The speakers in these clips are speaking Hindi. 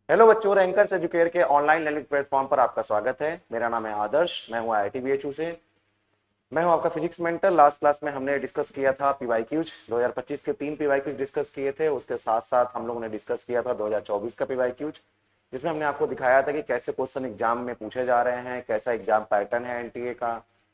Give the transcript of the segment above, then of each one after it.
हेलो बच्चों, रैंकर्स एजुकेयर के ऑनलाइन लर्निंग प्लेटफॉर्म पर आपका स्वागत है। मेरा नाम है आदर्श, मैं हूं आईआईटी बीएचयू से। मैं हूं आपका फिजिक्स मेंटर। लास्ट क्लास में हमने डिस्कस किया था पीवाईक्यूज 2025 के 3 पीवाईक्यूज डिस्कस किए थे। उसके साथ साथ हम लोगों ने डिस्कस किया था 2024 का पीवाईक्यूज, जिसमें हमने आपको दिखाया था कि कैसे क्वेश्चन एग्जाम में पूछे जा रहे हैं, कैसा एग्जाम पैटर्न है एनटीए का,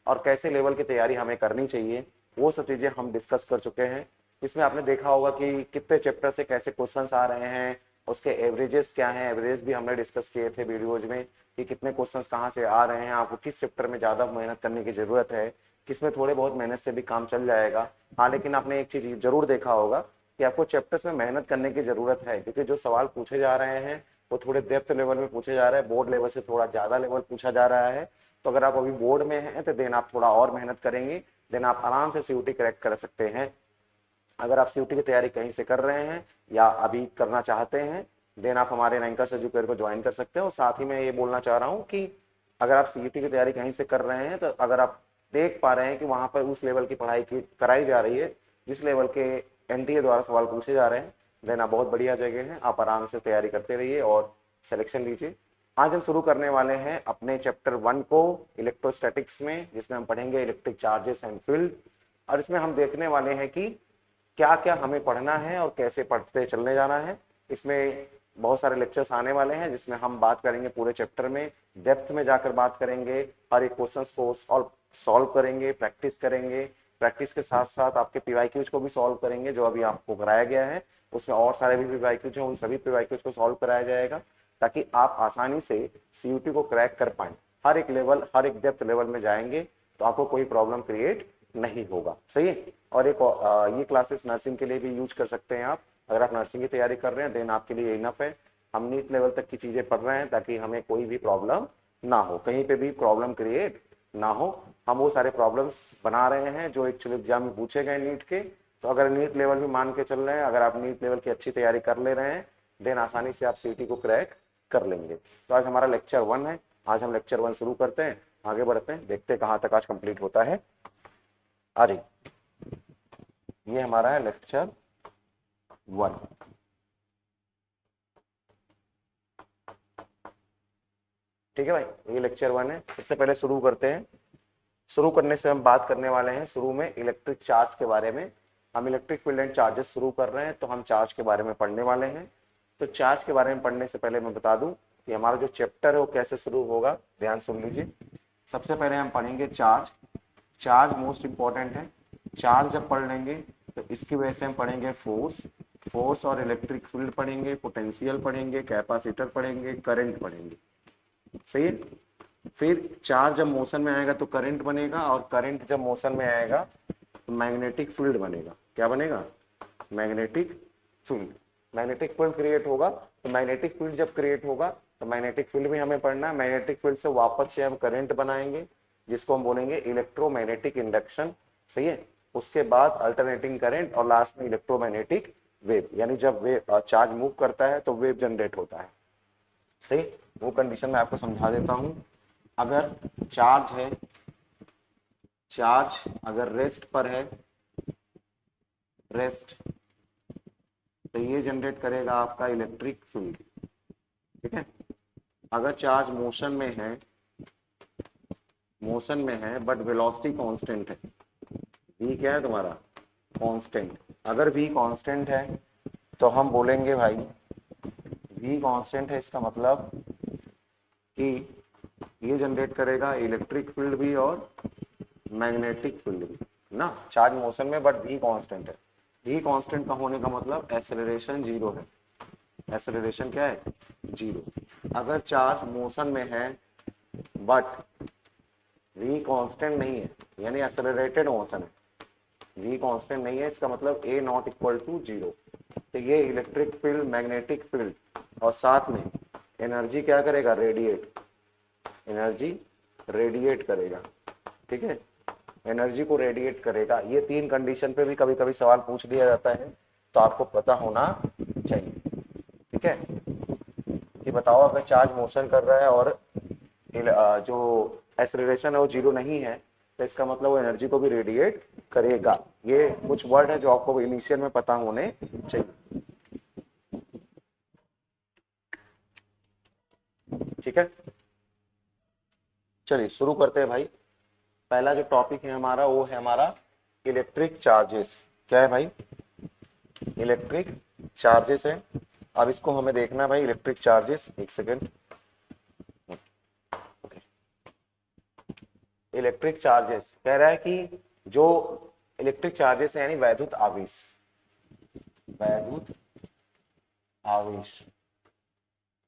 और कैसे लेवल की तैयारी हमें करनी चाहिए। वो सब चीज़ें हम डिस्कस कर चुके हैं। इसमें आपने देखा होगा कि कितने चैप्टर से कैसे क्वेश्चंस आ रहे हैं, उसके एवरेजेस क्या हैं। एवरेज भी हमने डिस्कस किए थे वीडियोज में कि कितने क्वेश्चंस कहाँ से आ रहे हैं, आपको किस चैप्टर में ज़्यादा मेहनत करने की ज़रूरत है, किसमें थोड़े बहुत मेहनत से भी काम चल जाएगा। हाँ, लेकिन आपने एक चीज़ जरूर देखा होगा कि आपको चैप्टर्स में मेहनत करने की ज़रूरत है, क्योंकि जो सवाल पूछे जा रहे हैं वो थोड़े डेप्थ लेवल में पूछे जा रहे हैं, बोर्ड लेवल से थोड़ा ज़्यादा लेवल पूछा जा रहा है। तो अगर आप अभी बोर्ड में हैं तो देन आप थोड़ा और मेहनत करेंगे, देन आप आराम से सीयूटी क्रैक कर सकते हैं। अगर आप सीयूटी की तैयारी कहीं से कर रहे हैं या अभी करना चाहते हैं, देन आप हमारे रैंकर्स एजुकेयर को ज्वाइन कर सकते हैं। और साथ ही मैं ये बोलना चाह रहा हूँ कि अगर आप सीयूटी की तैयारी कहीं से कर रहे हैं, तो अगर आप देख पा रहे हैं कि वहाँ पर उस लेवल की पढ़ाई की कराई जा रही है जिस लेवल के एनटीए द्वारा सवाल पूछे जा रहे हैं, देन आप बहुत बढ़िया जगह है। आप आराम से तैयारी करते रहिए और सिलेक्शन लीजिए। आज हम शुरू करने वाले हैं अपने चैप्टर 1 को इलेक्ट्रोस्टैटिक्स में, जिसमें हम पढ़ेंगे इलेक्ट्रिक चार्जेस एंड फील्ड। और इसमें हम देखने वाले हैं कि क्या क्या हमें पढ़ना है और कैसे पढ़ते चलने जाना है। इसमें बहुत सारे लेक्चर्स आने वाले हैं जिसमें हम बात करेंगे पूरे चैप्टर में, डेप्थ में जाकर बात करेंगे, हर एक क्वेश्चंस को सॉल्व करेंगे, प्रैक्टिस करेंगे। प्रैक्टिस के साथ साथ आपके पीवाईक्यूज को भी सॉल्व करेंगे जो अभी आपको कराया गया है। उसमें और सारे भी पीवाईक्यूज हैं, उन सभी पीवाईक्यूज को सॉल्व कराया जाएगा ताकि आप आसानी से सीयूटी को क्रैक कर पाएं। हर एक लेवल, हर एक डेप्थ लेवल में जाएंगे तो आपको कोई प्रॉब्लम क्रिएट नहीं होगा। सही है। और एक ये क्लासेस नर्सिंग के लिए भी यूज कर सकते हैं आप। अगर आप नर्सिंग की तैयारी कर रहे हैं देन आपके लिए इनफ है। हम नीट लेवल तक की चीजें पढ़ रहे हैं ताकि हमें कोई भी प्रॉब्लम ना हो, कहीं पे भी प्रॉब्लम क्रिएट ना हो। हम वो सारे प्रॉब्लम्स बना रहे हैं जो एक्चुअली एग्जाम में पूछे गए नीट के। तो अगर नीट लेवल भी मान के चल रहे हैं, अगर आप नीट लेवल की अच्छी तैयारी कर ले रहे हैं, देन आसानी से आप सीटी को क्रैक कर लेंगे। तो आज हमारा लेक्चर 1 है। आज हम लेक्चर 1 शुरू करते हैं, आगे बढ़ते हैं, देखते हैं कहाँ तक आज कंप्लीट होता है। आ जाइए, ये हमारा है लेक्चर 1। ठीक है भाई, ये लेक्चर 1 है। सबसे पहले शुरू करते हैं। शुरू करने से हम बात करने वाले हैं शुरू में इलेक्ट्रिक चार्ज के बारे में। हम इलेक्ट्रिक फील्ड एंड चार्जेस शुरू कर रहे हैं, तो हम चार्ज के बारे में पढ़ने वाले हैं। तो चार्ज के बारे में पढ़ने से पहले मैं बता दूं कि हमारा जो चैप्टर है वो कैसे शुरू होगा, ध्यान सुन लीजिए। सबसे पहले हम पढ़ेंगे चार्ज। चार्ज मोस्ट इंपॉर्टेंट है। चार्ज जब पढ़ लेंगे तो इसकी वजह से हम पढ़ेंगे फोर्स। फोर्स और इलेक्ट्रिक फील्ड पढ़ेंगे, पोटेंशियल पढ़ेंगे, कैपेसिटर पढ़ेंगे, करंट पढ़ेंगे। सही है। फिर चार्ज जब मोशन में आएगा तो करंट बनेगा, और करंट जब मोशन में आएगा तो मैग्नेटिक फील्ड बनेगा। क्या बनेगा? Magnetic field. Magnetic field create होगा। तो मैग्नेटिक फील्ड जब क्रिएट होगा तो मैग्नेटिक फील्ड भी हमें पढ़ना है। मैग्नेटिक फील्ड से वापस से हम करंट बनाएंगे जिसको हम बोलेंगे इलेक्ट्रोमैग्नेटिक इंडक्शन। सही है। उसके बाद अल्टरनेटिंग करंट और लास्ट में इलेक्ट्रोमैग्नेटिक वेव, यानी जब वेव चार्ज मूव करता है तो वेव जनरेट होता है। सही। वो कंडीशन में आपको समझा देता हूं। अगर चार्ज है, चार्ज अगर रेस्ट पर है, रेस्ट, तो ये जनरेट करेगा आपका इलेक्ट्रिक फील्ड। ठीक है। अगर चार्ज मोशन में है, मोशन में है बट वेलोसिटी कांस्टेंट है, v क्या है तुम्हारा? कांस्टेंट। अगर v कांस्टेंट है तो हम बोलेंगे भाई v कांस्टेंट है, इसका मतलब कि ये जनरेट करेगा इलेक्ट्रिक फील्ड भी और मैग्नेटिक फील्ड भी ना। चार्ज मोशन में बट v कांस्टेंट है। v कांस्टेंट का होने का मतलब एक्सेलरेशन जीरो है। एक्सेलरेशन क्या है? जीरो। अगर चार्ज मोशन में है बट v कांस्टेंट नहीं है, यानी एक्सेलरेटेड मोशन है, v कांस्टेंट नहीं है, इसका मतलब a not equal to zero. तो ये इलेक्ट्रिक फील्ड, मैग्नेटिक फील्ड और साथ में एनर्जी क्या करेगा? रेडिएट। एनर्जी रेडिएट करेगा। ठीक है। एनर्जी को रेडिएट करेगा। ये तीन कंडीशन पे भी कभी कभी सवाल पूछ लिया जाता है, तो आपको पता होना चाहिए। ठीक है। कि बताओ अगर चार्ज मोशन कर रहा है और जो एक्सेलरेशन है वो जीरो नहीं है, तो इसका मतलब वो एनर्जी को भी रेडिएट करेगा। ये कुछ वर्ड है जो आपको इनिशियल में पता होने चाहिए। ठीक है, चलिए शुरू करते हैं भाई। पहला जो टॉपिक है हमारा वो है हमारा इलेक्ट्रिक चार्जेस। क्या है भाई? इलेक्ट्रिक चार्जेस है। अब इसको हमें देखना है भाई, इलेक्ट्रिक चार्जेस, एक सेकेंड। ओके, इलेक्ट्रिक चार्जेस कह रहा है कि जो इलेक्ट्रिक चार्जेस है यानी वैद्युत आवेश, वैद्युत आवेश,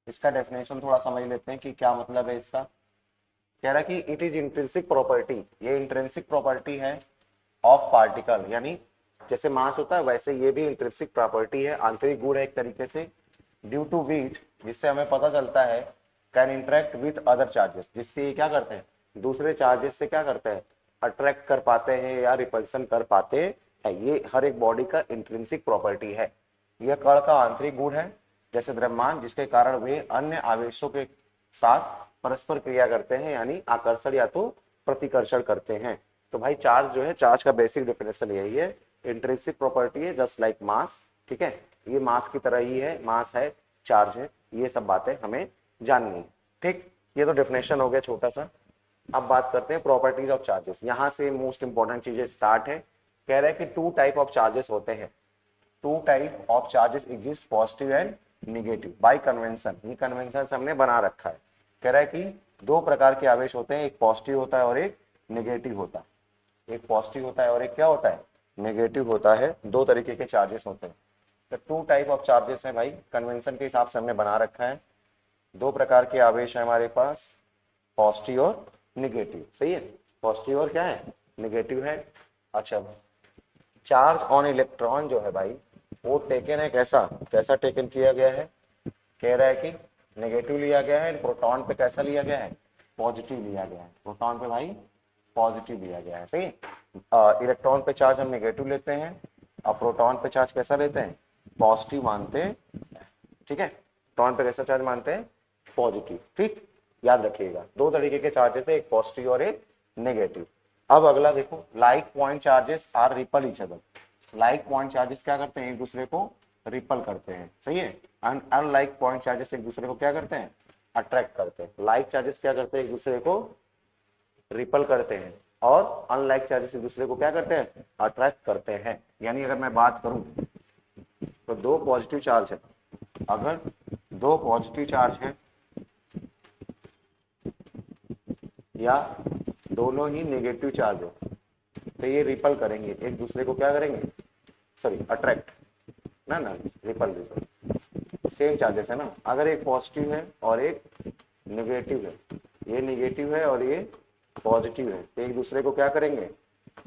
इसका डेफिनेशन थोड़ा समझ लेते हैं कि क्या मतलब है इसका। कह रहा है कि इट इज इंट्रिंसिक प्रॉपर्टी, ये इंट्रिंसिक प्रॉपर्टी है ऑफ पार्टिकल, यानी जैसे मास होता है वैसे ये भी इंट्रिंसिक प्रॉपर्टी है, आंतरिक गुण है एक तरीके से, ड्यू टू विच, जिससे हमें पता चलता है, can interact with other charges, जिससे ये क्या करते हैं, दूसरे चार्जेस से क्या करते हैं, अट्रैक्ट कर पाते हैं या रिपल्सन कर पाते हैं। ये हर एक बॉडी का इंट्रिंसिक प्रॉपर्टी है। यह कण का आंतरिक गुण है, जैसे द्रव्यमान, जिसके कारण वे अन्य आवेशों के साथ परस्पर क्रिया करते हैं, यानी आकर्षण या तो प्रतिकर्षण करते हैं। तो भाई चार्ज जो है, चार्ज का बेसिक डेफिनेशन यही है, इंट्रिंसिक प्रॉपर्टी है जस्ट लाइक मास। ठीक है, ये मास की तरह ही है, मास है, चार्ज है, ये सब बातें हमें जाननी है। ठीक, ये तो डेफिनेशन हो गया छोटा सा। अब बात करते हैं प्रॉपर्टीज ऑफ चार्जेस। यहाँ से मोस्ट इंपॉर्टेंट चीजें स्टार्ट है। कह रहे हैं कि टू टाइप ऑफ चार्जेस होते हैं, two type of charges exist, positive and negative, by convention. ये कन्वेंशन हमने बना रखा है। कह रहा है कि दो प्रकार के आवेश होते हैं, एक पॉजिटिव होता है और एक नेगेटिव होता है। एक पॉजिटिव होता है और एक क्या होता है, नेगेटिव होता है। दो तरीके के चार्जेस होते हैं। तो टू टाइप ऑफ चार्जेस हैं भाई, कन्वेंशन के हिसाब से हमने बना रखा है। दो प्रकार के आवेश है हमारे पास, पॉजिटिव और निगेटिव। सही है, पॉजिटिव और क्या है, निगेटिव है। अच्छा, चार्ज ऑन इलेक्ट्रॉन जो है भाई, वो टेकन है कैसा, कैसा टेकन किया गया है, कह रहा है कि नेगेटिव लिया गया है। प्रोटॉन पे कैसा लिया गया है, पॉजिटिव लिया गया है। प्रोटॉन पे भाई पॉजिटिव लिया गया है। सही, इलेक्ट्रॉन पे चार्ज हम नेगेटिव लेते हैं और प्रोटॉन पे चार्ज कैसा लेते हैं, पॉजिटिव मानते हैं। ठीक है, प्रोटॉन पे कैसा चार्ज मानते हैं, पॉजिटिव। ठीक, याद रखिएगा दो तरीके के चार्जेस है, एक पॉजिटिव और एक नेगेटिव। अब अगला देखो, like point charges are repel each other. Like point charges क्या करते हैं, एक दूसरे को रिपल करते हैं। सही है, एंड अनलाइक पॉइंट चार्जेस एक दूसरे को क्या करते हैं, अट्रैक्ट करते हैं। लाइक चार्जेस क्या करते हैं, एक दूसरे को रिपल करते हैं, और अनलाइक चार्जेस एक दूसरे को क्या करते हैं, अट्रैक्ट करते हैं। यानी अगर मैं बात करूं तो दो पॉजिटिव चार्ज है, अगर दो पॉजिटिव चार्ज है या दोनों ही नेगेटिव चार्ज है, तो ये रिपल करेंगे एक दूसरे को, क्या करेंगे, सॉरी अट्रैक्ट, ना ना रिपल, रिपल सेम चार्जेस है ना। अगर एक पॉजिटिव है और एक नेगेटिव है, ये नेगेटिव है और ये पॉजिटिव है, तो एक दूसरे को क्या करेंगे,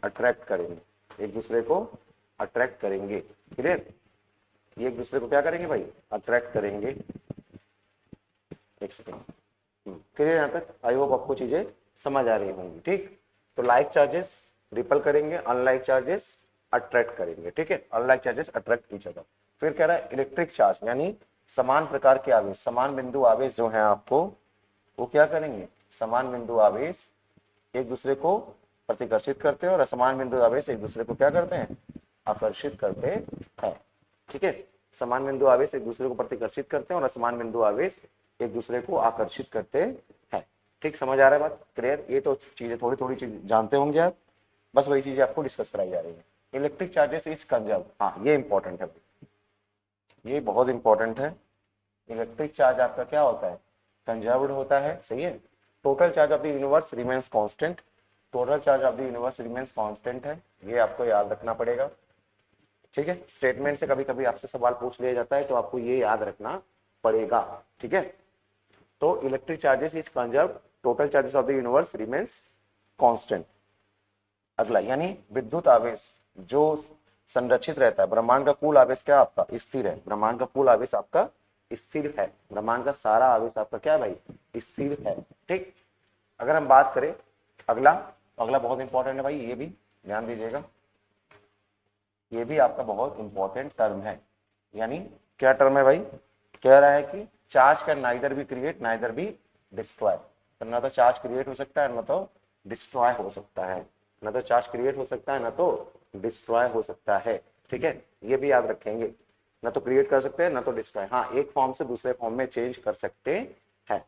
अट्रैक्ट करेंगे, एक दूसरे को अट्रैक्ट करेंगे। क्लियर, ये एक दूसरे को क्या करेंगे भाई, अट्रैक्ट करेंगे। एक सेकेंड, क्लियर यहाँ तक? आई होप आपको चीजें समझ आ रही होंगी। ठीक, तो लाइक चार्जेस रिपल करेंगे, अनलाइक चार्जेस अट्रैक्ट करेंगे। ठीक है, unlike charges attract each other. फिर कह रहा है इलेक्ट्रिक चार्ज, यानी समान प्रकार के आवेश, समान बिंदु आवेश जो है आपको, वो क्या करेंगे, समान बिंदु आवेश एक दूसरे को प्रतिकर्षित करते हैं और असमान बिंदु आवेश एक दूसरे को क्या करते हैं, आकर्षित करते हैं। ठीक है, समान बिंदु आवेश एक दूसरे को प्रतिकर्षित करते हैं और असमान बिंदु आवेश एक दूसरे को आकर्षित करते हैं। ठीक, समझ आ रहा है बात, क्लियर? ये तो चीजें थोड़ी थोड़ी चीज जानते होंगे आप, बस वही चीजें आपको डिस्कस कराई जा रही है। इलेक्ट्रिक चार्जेस इज कंजर्व, हाँ ये इंपॉर्टेंट है, ये बहुत इंपॉर्टेंट है। इलेक्ट्रिक चार्ज आपका क्या होता है, कंजर्व्ड होता है। सही है, total charge of the universe remains constant, total charge of the universe remains constant है, ये आपको याद रखना पड़ेगा। ठीक है, स्टेटमेंट से कभी कभी आपसे सवाल पूछ लिया जाता है, तो आपको ये याद रखना पड़ेगा। ठीक है, तो electric charges is conserved, total charges of the universe remains constant. अगला, यानी विद्युत आवेश जो संरक्षित रहता है, ब्रह्मांड का कुल आवेश क्या आपका स्थिर है, ब्रह्मांड का कुल आवेश आपका स्थिर है, ब्रह्मांड का सारा आवेश आपका क्या भाई, स्थिर है। ठीक, अगर हम बात करें अगला, अगला बहुत इंपॉर्टेंट है भाई, ये भी ध्यान दीजिएगा, ये भी आपका बहुत इंपॉर्टेंट टर्म है। यानी क्या टर्म है भाई, कह रहा है कि charge can neither be create neither be destroy, तो ना तो चार्ज क्रिएट हो सकता है ना तो डिस्ट्रॉय हो सकता है, ना तो चार्ज क्रिएट हो सकता है ना तो डिस्ट्रॉय हो सकता है। ठीक है, ये भी याद रखेंगे, ना तो क्रिएट कर सकते हैं ना तो डिस्ट्रॉय, हाँ एक फॉर्म से दूसरे फॉर्म में चेंज कर सकते हैं।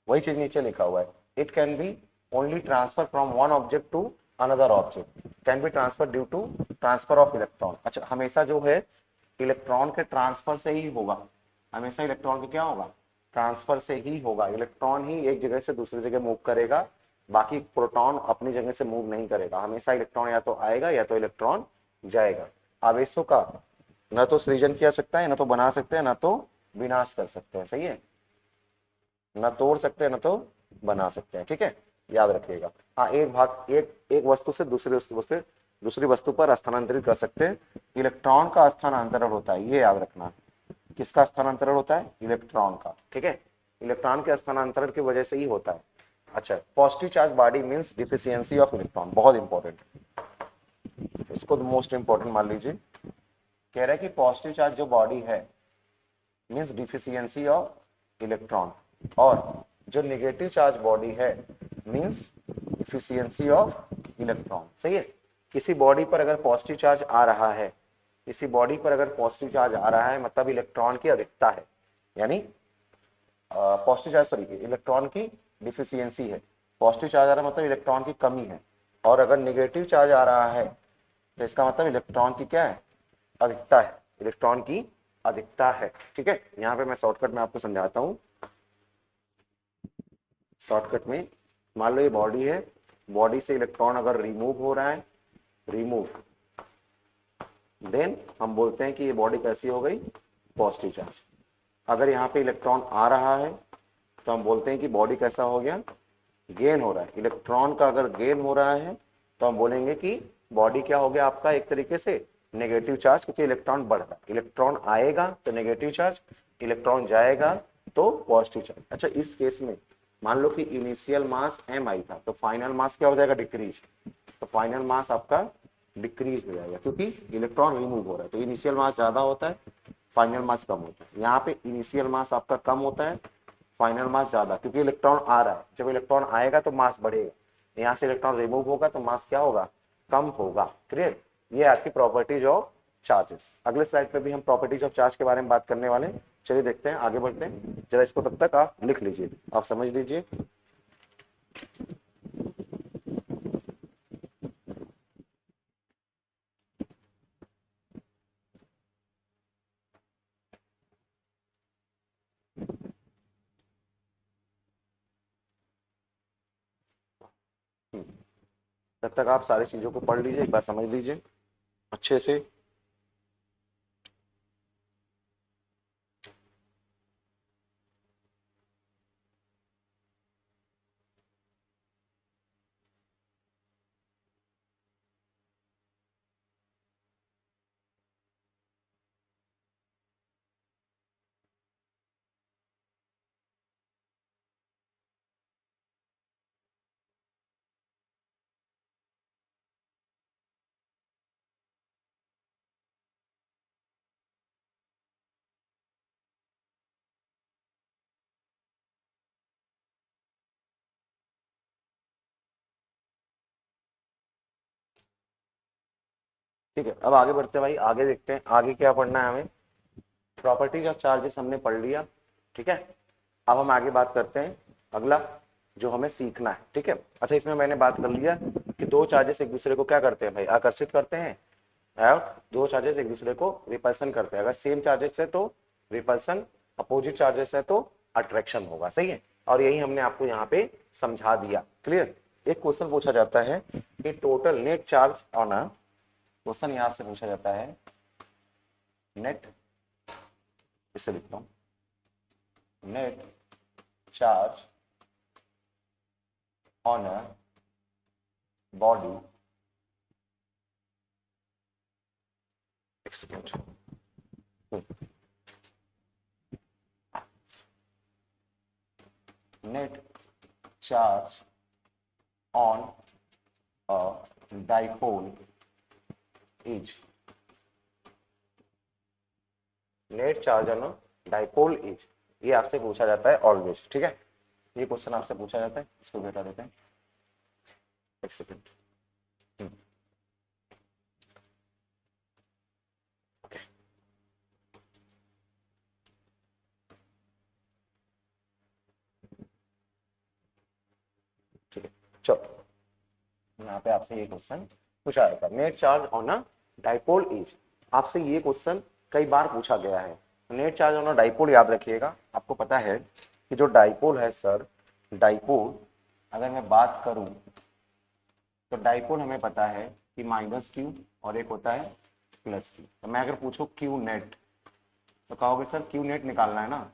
वही चीज नीचे लिखा हुआ है, it can be only transfer from one object to another object, can be transfer due to transfer of electron. अच्छा, हमेशा जो है इलेक्ट्रॉन के ट्रांसफर से ही होगा, हमेशा इलेक्ट्रॉन के क्या होगा, ट्रांसफर से ही होगा। इलेक्ट्रॉन ही एक जगह से दूसरी जगह मूव करेगा, बाकी प्रोटॉन अपनी जगह से मूव नहीं करेगा। हमेशा इलेक्ट्रॉन या तो आएगा या तो इलेक्ट्रॉन जाएगा। आवेशों का न तो सृजन किया सकता है, न तो बना सकते हैं, न तो विनाश कर सकते हैं। सही है, न तोड़ सकते हैं न तो बना सकते हैं। ठीक है, याद रखिएगा। हाँ, एक भाग एक वस्तु से दूसरी वस्तु पर स्थानांतरित कर सकते हैं। इलेक्ट्रॉन का स्थानांतरण होता है, ये याद रखना। किसका स्थानांतरण होता है, इलेक्ट्रॉन का। ठीक है, इलेक्ट्रॉन के स्थानांतरण की वजह से ही होता है। अच्छा, positive charge body means deficiency of electron, बहुत इंपॉर्टेंट, इसको मोस्ट इंपॉर्टेंट मान लीजिए। कह रहा है कि पॉजिटिव चार्ज जो बॉडी है मींस डिफिशियंसी ऑफ इलेक्ट्रॉन, और जो नेगेटिव चार्ज बॉडी है मींस इफिशियंसी ऑफ इलेक्ट्रॉन। सही है, किसी बॉडी पर अगर पॉजिटिव चार्ज आ रहा है, किसी बॉडी पर अगर पॉजिटिव चार्ज आ रहा है मतलब इलेक्ट्रॉन की अधिकता है, यानी पॉजिटिव चार्ज सॉरी इलेक्ट्रॉन की डिफिशियंसी है। पॉजिटिव चार्ज आ रहा है मतलब इलेक्ट्रॉन की कमी है, और अगर निगेटिव चार्ज आ रहा है तो इसका मतलब इलेक्ट्रॉन की क्या है, अधिकता है, इलेक्ट्रॉन की अधिकता है। ठीक है, यहाँ पे मैं शॉर्टकट में आपको समझाता हूँ। शॉर्टकट में मान लो ये बॉडी है, बॉडी से इलेक्ट्रॉन अगर रिमूव हो रहा है, रिमूव, देन हम बोलते हैं कि ये बॉडी कैसी हो गई, पॉजिटिव चार्ज। अगर यहाँ पे इलेक्ट्रॉन आ रहा है तो हम बोलते हैं कि बॉडी कैसा हो गया, गेन हो रहा है। इलेक्ट्रॉन का अगर गेन हो रहा है तो हम बोलेंगे कि बॉडी क्या हो गया आपका, एक तरीके से नेगेटिव चार्ज, क्योंकि इलेक्ट्रॉन बढ़ रहा है। इलेक्ट्रॉन आएगा तो नेगेटिव चार्ज, इलेक्ट्रॉन जाएगा तो पॉजिटिव चार्ज। अच्छा, इस केस में मान लो कि इनिशियल मास mi था, तो फाइनल मास क्या हो जाएगा, डिक्रीज। तो फाइनल मास आपका डिक्रीज हो जाएगा, क्योंकि इलेक्ट्रॉन रिमूव हो रहा है। तो इनिशियल मास ज्यादा होता है, फाइनल मास कम होता है। यहाँ पे इनिशियल मास आपका कम होता है, फाइनल मास ज्यादा, क्योंकि इलेक्ट्रॉन आ रहा है। जब इलेक्ट्रॉन आएगा तो मास बढ़ेगा, यहाँ से इलेक्ट्रॉन रिमूव होगा तो मास क्या होगा, कम होगा। क्लियर, ये आपकी प्रॉपर्टीज ऑफ चार्जेस। अगले स्लाइड पे भी हम प्रॉपर्टीज ऑफ चार्ज के बारे में बात करने वाले हैं। चलिए देखते हैं, आगे बढ़ते हैं। जरा इसको तब तक आप लिख लीजिए, आप समझ लीजिए। तब तक आप सारी चीजों को पढ़ लीजिए, एक बार समझ लीजिए अच्छे से। ठीक है, अब आगे बढ़ते हैं भाई, आगे देखते हैं आगे क्या पढ़ना है हमें। प्रॉपर्टीज ऑफ चार्जेस हमने पढ़ लिया। ठीक है, अब हम आगे बात करते हैं अगला जो हमें सीखना है। ठीक है, अच्छा, इसमें मैंने बात कर लिया कि दो चार्जेस एक दूसरे को क्या करते हैं भाई, आकर्षित करते हैं, और दो चार्जेस एक दूसरे को रिपल्सन करते हैं। अगर सेम चार्जेस है तो रिपल्सन, अपोजिट चार्जेस है तो अट्रैक्शन होगा। सही है, और यही हमने आपको यहाँ पे समझा दिया। क्लियर, एक क्वेश्चन पूछा जाता है कि total net charge on a, question यहाँ से पूछा जाता है नेट, इसे लिखता हूँ, net charge on a body, एक second, net charge on a dipole is, net charge on dipole is, ये आपसे पूछा जाता है ऑलवेज। ठीक है, ये क्वेश्चन आपसे पूछा जाता है, इसको बेटा देते हैं, एक सेकेंड। चलो यहाँ पे आपसे ये क्वेश्चन पूछा जाएगा, net charge on a dipole is. आपसे ये क्वेश्चन कई बार पूछा गया है। Net charge on a dipole याद रखिएगा, आपको पता है कि जो डाइपोल है सर, डाइपोल अगर मैं बात करूं तो डाइपोल हमें पता है कि माइनस क्यू और एक होता है प्लस क्यू। तो मैं अगर पूछूं क्यू नेट तो कहोगे सर क्यू नेट निकालना है ना,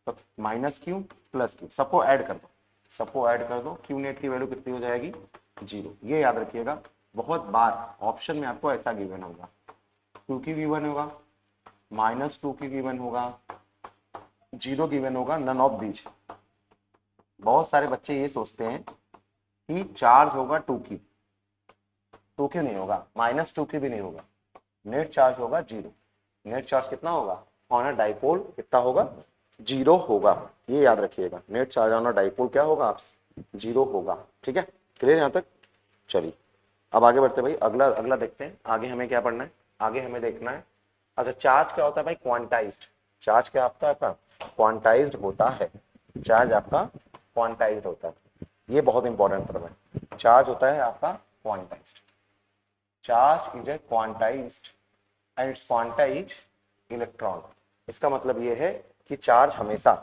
तो माइनस क्यू प्लस क्यू सबको ऐड कर दो, सबको ऐड कर दो, क्यू नेट की वैल्यू कितनी हो जाएगी, 0। ये याद रखिएगा, बहुत बार ऑप्शन में आपको ऐसा गिवन होगा, क्यू की गिवन होगा, माइनस 2 की गिवन होगा, 0 गिवन होगा, नन ऑफ दीज। बहुत सारे बच्चे ये सोचते हैं कि चार्ज होगा 2 की, 2 की नहीं होगा, माइनस 2 की भी नहीं होगा, नेट चार्ज होगा 0। नेट चार्ज कितना होगा ऑन अ डाइपोल, कितना होगा, 0 होगा। ये याद रखिएगा, net charge on a dipole क्या होगा, आप 0 होगा। ठीक है, क्लियर यहाँ तक। चलिए अब आगे बढ़ते भाई, अगला अगला देखते हैं, आगे हमें क्या पढ़ना है, आगे हमें देखना है। अच्छा, चार्ज क्या होता है भाई, क्वांटाइज्ड। चार्ज क्या होता है आपका, क्वांटाइज्ड होता है। चार्ज आपका क्वांटाइज्ड होता है, ये बहुत इंपॉर्टेंट टर्म है। चार्ज होता है आपका quantized, charge is a quantized and it's quantize electron. इसका मतलब ये है कि चार्ज हमेशा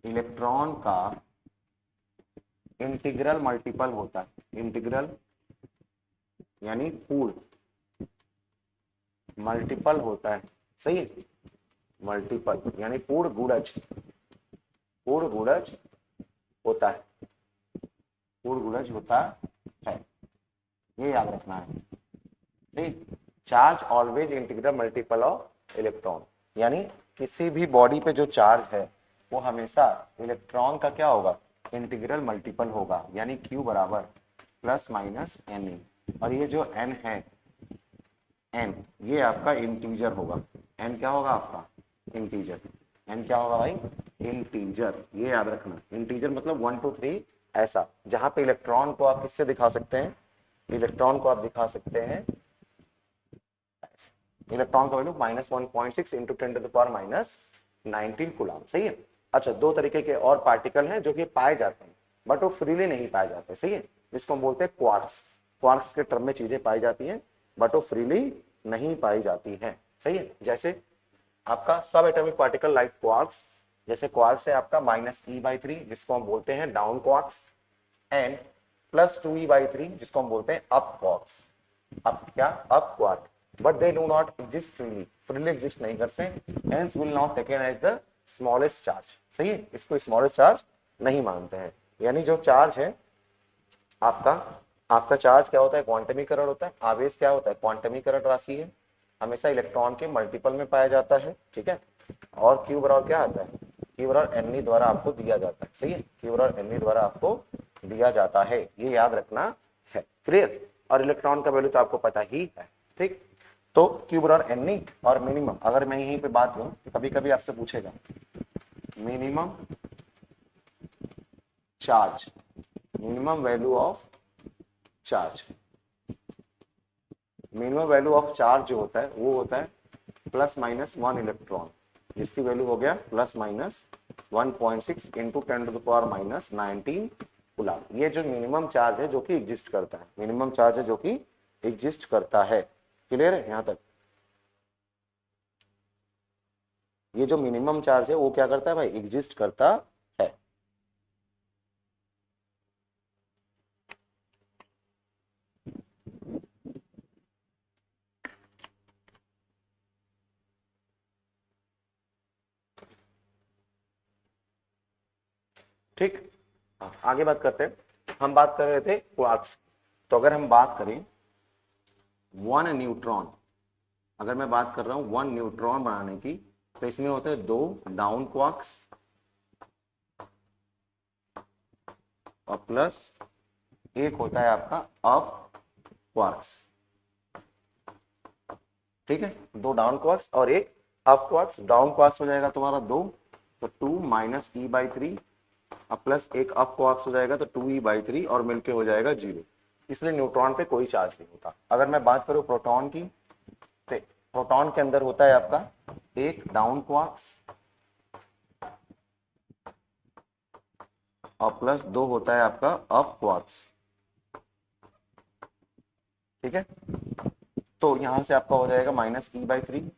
इलेक्ट्रॉन का इंटीग्रल मल्टीपल होता है। इंटीग्रल यानी पूर्ण मल्टीपल होता है, सही है, मल्टीपल यानी पूर्ण गुणज, पूर्ण गुणज होता है, पूर्ण गुणज होता है, ये याद रखना है। सही, charge always integral multiple of electron, यानी किसी भी बॉडी पे जो चार्ज है वो हमेशा इलेक्ट्रॉन का क्या होगा, इंटीग्रल मल्टीपल होगा, यानी Q बराबर प्लस माइनस एन ई। और ये जो n है, n ये आपका इंटीजर होगा। n क्या होगा आपका, इंटीजर। n क्या होगा भाई, इंटीजर। ये याद रखना, इंटीजर मतलब 1 2 3 ऐसा, जहां पे इलेक्ट्रॉन को आप किससे दिखा सकते हैं, इलेक्ट्रॉन को आप दिखा सकते हैं, इलेक्ट्रॉन का वैल्यू -1.6 इंटू 10⁻⁻19 कूलम। सही है। अच्छा, दो तरीके के और पार्टिकल हैं जो कि पाए जाते हैं बट वो फ्रीली नहीं पाए जाते। सही है, जिसको हम बोलते हैं क्वार्क्स। क्वार्क्स के टर्म में चीजें पाई जाती हैं बट वो फ्रीली नहीं पाई जाती हैं। सही है, जैसे आपका सब एटॉमिक पार्टिकल लाइक क्वार्क्स, जैसे क्वार्क्स है आपका -e/3 जिसको हम बोलते हैं डाउन क्वार्क्स, एंड +2e/3 जिसको हम बोलते हैं अप क्वार्क्स। अप क्या, up quark, but they do not exist freely, freely exist नहीं करते, hence will not taken as the smallest charge. सही है, इसको स्मॉलेस्ट चार्ज नहीं मानते हैं। यानी जो चार्ज है आपका, आपका चार्ज क्या होता है, क्वांटमीकरण होता है। आवेश क्या होता है, क्वांटमीकरण राशि है, हमेशा इलेक्ट्रॉन के मल्टीपल में पाया जाता है। ठीक है, और क्यू बराबर क्या आता है, क्यू बराबर एन द्वारा आपको दिया जाता है। सही है, क्यू बराबर एन द्वारा आपको दिया जाता है, ये याद रखना है। क्लियर, और इलेक्ट्रॉन का वैल्यू तो आपको पता ही है। ठीक, तो क्यू बराबर एन और मिनिमम, अगर मैं यहीं पे बात करूं तो कभी कभी आपसे पूछेगा minimum charge, minimum value of charge. Minimum value of charge जो होता है वो होता है +-1 इलेक्ट्रॉन, जिसकी वैल्यू हो गया +-1.6 इंटू 10⁻⁻19 कूलम। ये जो मिनिमम चार्ज है जो कि एग्जिस्ट करता है, मिनिमम चार्ज है जो कि एग्जिस्ट करता है। क्लियर है यहां तक, ये जो मिनिमम चार्ज है वो क्या करता है भाई, एग्जिस्ट करता है। ठीक, आगे बात करते हैं। हम बात कर रहे थे क्वार्क्स, तो अगर हम बात करें 1 न्यूट्रॉन, अगर मैं बात कर रहा हूं 1 न्यूट्रॉन बनाने की, तो इसमें होते हैं 2 डाउन क्वार्क्स और प्लस एक होता है आपका अप क्वार्क्स। ठीक है, 2 डाउन क्वार्क्स और एक अप क्वार्क्स। डाउन क्वार्क्स हो जाएगा तुम्हारा 2, तो 2 -e/3 अब प्लस एक अप क्वार्क्स हो जाएगा तो 2e/3 और मिलके हो जाएगा 0। इसलिए न्यूट्रॉन पे कोई चार्ज नहीं होता। अगर मैं बात करूं प्रोटॉन की, तो प्रोटॉन के अंदर होता है आपका एक डाउन क्वार्क्स और प्लस 2 होता है आपका अप क्वार्क्स। ठीक है, तो यहां से आपका हो जाएगा -e/3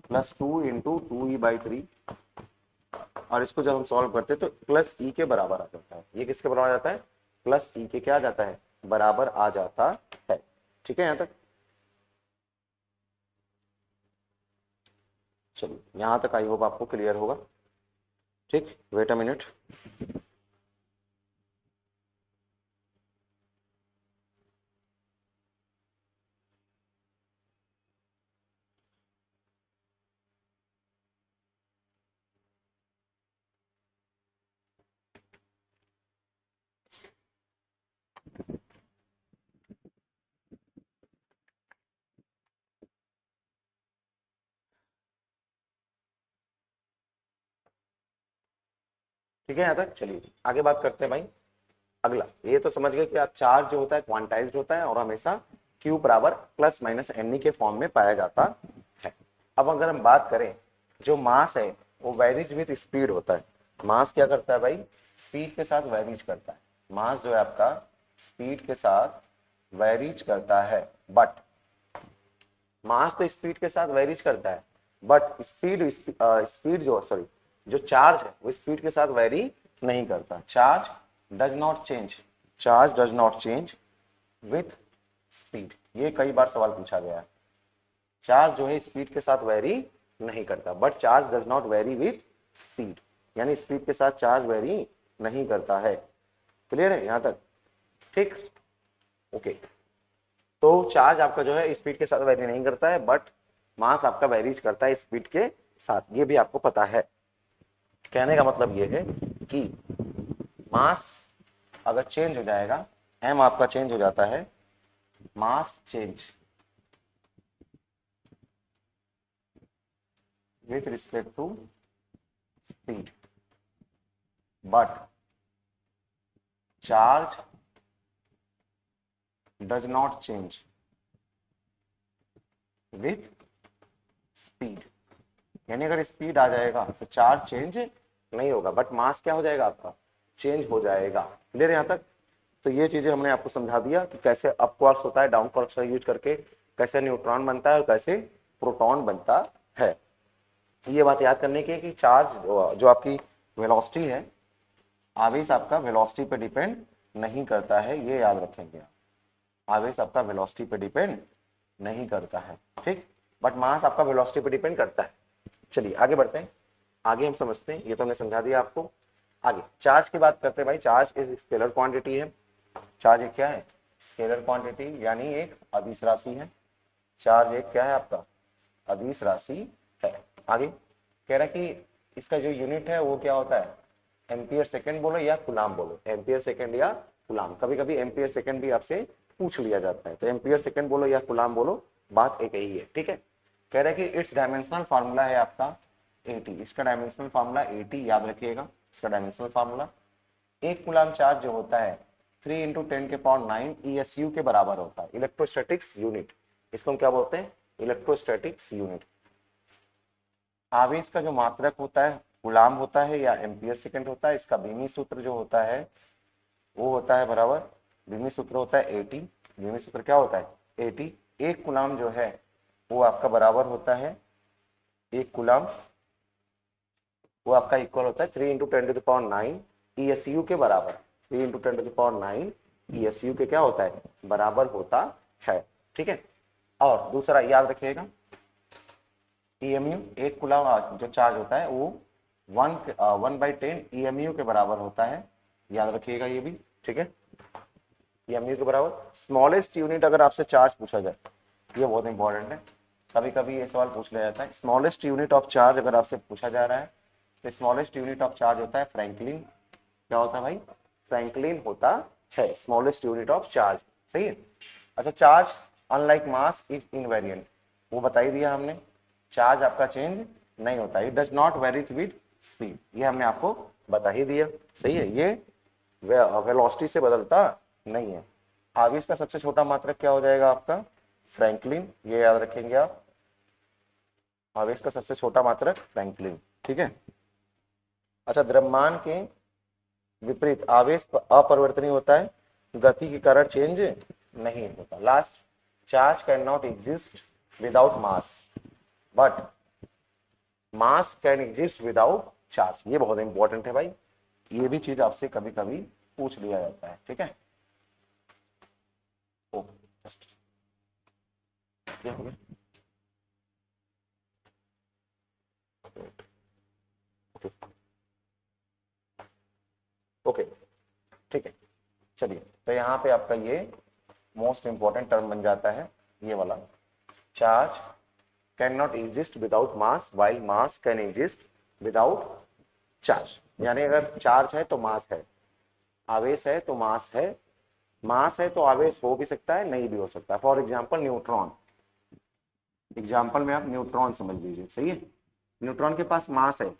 प्लस 2 इंटू 2e/3, और इसको जब हम सॉल्व करते हैं तो प्लस ई के बराबर आ जाता है। ये किसके बराबर आ जाता है? प्लस ई के क्या आ जाता है? बराबर आ जाता है। ठीक है, यहां तक चलिए, यहां तक आई होप आपको क्लियर होगा। ठीक, वेट अ मिनट। ठीक है, यहां तक चलिए आगे बात करते हैं भाई। अगला ये तो समझ गए कि आप चार्ज जो होता है क्वांटाइज्ड होता है और हमेशा Q बराबर प्लस माइनस एन के फॉर्म में पाया जाता है। अब अगर हम बात करें, जो मास है वो वेरीज विथ स्पीड होता है। मास क्या करता है भाई? स्पीड के साथ वेरीज करता है। मास जो है आपका स्पीड के साथ वेरीज करता है, बट मास तो स्पीड के साथ वेरीज करता है, बट स्पीड जो सॉरी जो चार्ज है वो स्पीड के साथ वेरी नहीं करता। Charge does not change, charge does not change with speed. ये कई बार सवाल पूछा गया है। चार्ज जो है स्पीड के साथ वेरी नहीं करता, but charge does not very with speed, यानी स्पीड के साथ चार्ज वेरी नहीं करता है। क्लियर है यहां तक? ठीक, ओके। तो चार्ज आपका जो है स्पीड के साथ वेरी नहीं करता है, बट मास आपका वेरीज करता है स्पीड के साथ, ये भी आपको पता है। कहने का मतलब ये है कि मास अगर चेंज हो जाएगा, एम आपका चेंज हो जाता है, mass change with respect to speed, but charge does not change with speed। यानी अगर स्पीड आ जाएगा तो चार्ज चेंज नहीं होगा, बट मास क्या हो जाएगा आपका? चेंज हो जाएगा। क्लियर यहां तक? तो ये चीजें हमने आपको समझा दिया कि कैसे अप क्वार्क्स होता है, डाउन क्वार्क्स का यूज करके कैसे न्यूट्रॉन बनता है और कैसे प्रोटॉन बनता है। ये बात याद करने की है कि चार्ज जो आपकी वेलोसिटी है, आवेश आपका वेलोसिटी पे डिपेंड नहीं करता है, ये याद रखेंगे आप। आवेश आपका वेलोसिटी पे डिपेंड नहीं करता है, ठीक, बट मास आपका वेलोसिटी पे डिपेंड करता है। चलिए आगे बढ़ते हैं, आगे हम समझते हैं। ये तो हमने समझा दिया आपको। आगे चार्ज की बात करते हैं भाई। चार्ज इज स्केलर क्वांटिटी है। चार्ज एक क्या है? स्केलर क्वांटिटी, यानी एक अदिश राशि है। चार्ज एक क्या है आपका? अदिश राशि है। आगे कह रहा है कि इसका जो यूनिट है वो क्या होता है? एम्पियर सेकंड बोलो या कुलाम बोलो, एम्पियर सेकंड या कुलाम। कभी कभी एम्पियर सेकंड भी आपसे पूछ लिया जाता है, तो एम्पियर सेकंड बोलो या कुलाम बोलो, बात एक ही है। ठीक है, कह रहा है कि इट्स डायमेंशनल फार्मूला है आपका 80। इसका डायमेंशनल फार्मूला 80 याद रखिएगा। इसका डायमेंशनल फार्मूला, एक कुलाम चार्ज जो होता है 3 इंटू 10⁹ ESU के बराबर होता है, इलेक्ट्रोस्टैटिक्स यूनिट। इसको हम क्या बोलते हैं? Electrostatics unit. आवेश का जो मात्रक होता है गुलाम होता है या एम्पियर सेकंड होता है। इसका बीमी सूत्र जो होता है वो होता है बराबर, बीमी सूत्र होता है 80। बीमी सूत्र क्या होता है? 80। एक गुलाम जो है वो आपका बराबर होता है, एक गुलाम वो आपका इक्वल होता है 3 इंटू 10⁹ ESU के बराबर। 3 इंटू 10⁹ ESU के क्या होता है? बराबर होता है। ठीक है, और दूसरा याद रखिएगा, EMU, एक कूलम जो चार्ज होता है वो 1/10 EMU के बराबर होता है, याद रखिएगा ये भी। ठीक है, EMU के बराबर। स्मॉलेस्ट यूनिट अगर आपसे चार्ज पूछा जाए, ये बहुत इंपॉर्टेंट है, कभी कभी ये सवाल पूछ लिया जाता है। स्मॉलेस्ट यूनिट ऑफ चार्ज अगर आपसे पूछा जा रहा है तो स्मॉलेस्ट यूनिट ऑफ चार्ज होता है फ्रैंकलिन। क्या होता है भाई? फ्रैंकलिन होता है स्मॉलेस्ट यूनिट ऑफ चार्ज। सही है। अच्छा, charge unlike mass is invariant, वो बता ही दिया हमने। चार्ज आपका चेंज नहीं होता, it does not very with speed, ये हमने आपको बता ही दिया। सही है, ये वेलोसिटी से बदलता नहीं है। आवेश का सबसे छोटा मात्रक क्या हो जाएगा आपका? फ्रैंकलिन, ये याद रखेंगे आप। आवेश का सबसे छोटा मात्रक फ्रैंकलिन, ठीक है। अच्छा, द्रव्यमान के विपरीत आवेश अपरिवर्तनीय होता है, गति के कारण चेंज नहीं होता। Last, charge can not exist without mass but mass can exist without charge. ये बहुत इंपॉर्टेंट है भाई, ये भी चीज आपसे कभी कभी पूछ लिया जाता है, ठीक है। ओके, जस्ट क्या हो गया, ओके ओके, ठीक है। चलिए, तो यहाँ पे आपका ये मोस्ट इंपॉर्टेंट टर्म बन जाता है, ये वाला, charge can not exist without mass while mass can exist without charge. यानी अगर चार्ज है तो मास है, आवेश है तो मास है, मास है तो आवेश हो भी सकता है, नहीं भी हो सकता। फॉर एग्जाम्पल न्यूट्रॉन, एग्जाम्पल में आप न्यूट्रॉन समझ लीजिए, सही है। न्यूट्रॉन के पास मास है,